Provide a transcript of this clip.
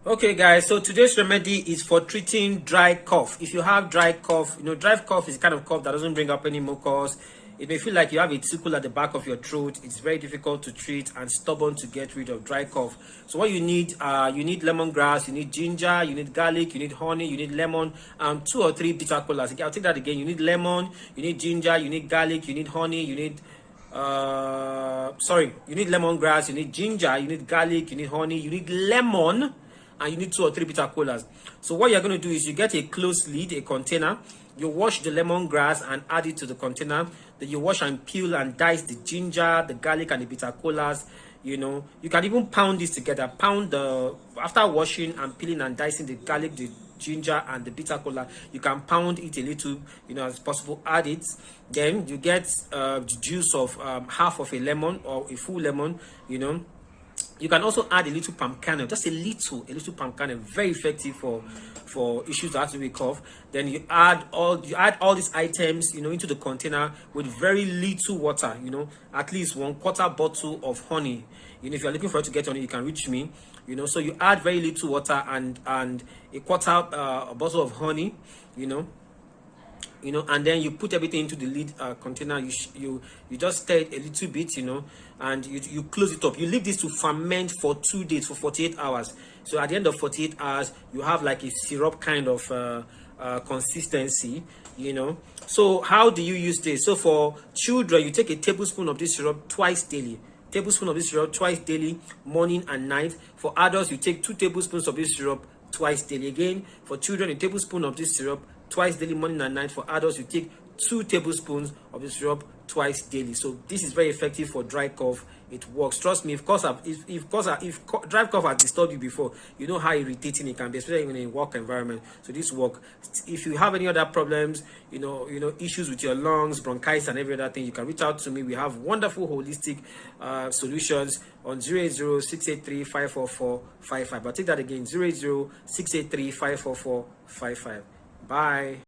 Okay, guys, so today's remedy is for treating dry cough. If you have dry cough, dry cough is the kind of cough that doesn't bring up any mucus. It may feel like you have a tickle at the back of your throat. It's very difficult to treat and stubborn to get rid of dry cough. So what you need lemongrass, you need ginger, you need garlic, you need honey, you need lemon, and 2 or 3 bitter colas. I'll take that again. You need lemon, you need ginger, you need garlic, you need honey, you need you need lemongrass, you need ginger, you need garlic, you need honey, you need lemon, and you need 2 or 3 bitter colas. So what you're going to do is you get a closed lid, a container. You wash the lemongrass and add it to the container. Then you wash and peel and dice the ginger, the garlic, and the bitter colas. You can even pound this together. After washing and peeling and dicing the garlic, the ginger, and the bitter cola, you can pound it a little, as possible. Add it. Then you get the juice of half of a lemon or a full lemon. You can also add a little palm kernel, just a little palm kernel, very effective for issues that have to be cough. Then you add all these items, into the container with very little water, at least 1/4 bottle of honey. If you're looking for it to get honey, you can reach me. So you add very little water and a quarter bottle of honey, and then you put everything into the lid container. You just stir it a little bit, and you close it up. You leave this to ferment for 2 days, for 48 hours. So at the end of 48 hours, you have like a syrup kind of consistency, So how do you use this? So for children, you take a tablespoon of this syrup twice daily. Tablespoon of this syrup twice daily, morning and night. For adults, you take 2 tablespoons of this syrup twice daily. Again, for children, a tablespoon of this syrup twice daily, morning and night. For adults, you take 2 tablespoons of the syrup twice daily. So this is very effective for dry cough. It works. Trust me. If dry cough has disturbed you before, you know how irritating it can be, especially in a work environment. So this works. If you have any other problems, issues with your lungs, bronchitis, and every other thing, you can reach out to me. We have wonderful holistic solutions on 08068354455. But take that again, 08068354455. Bye.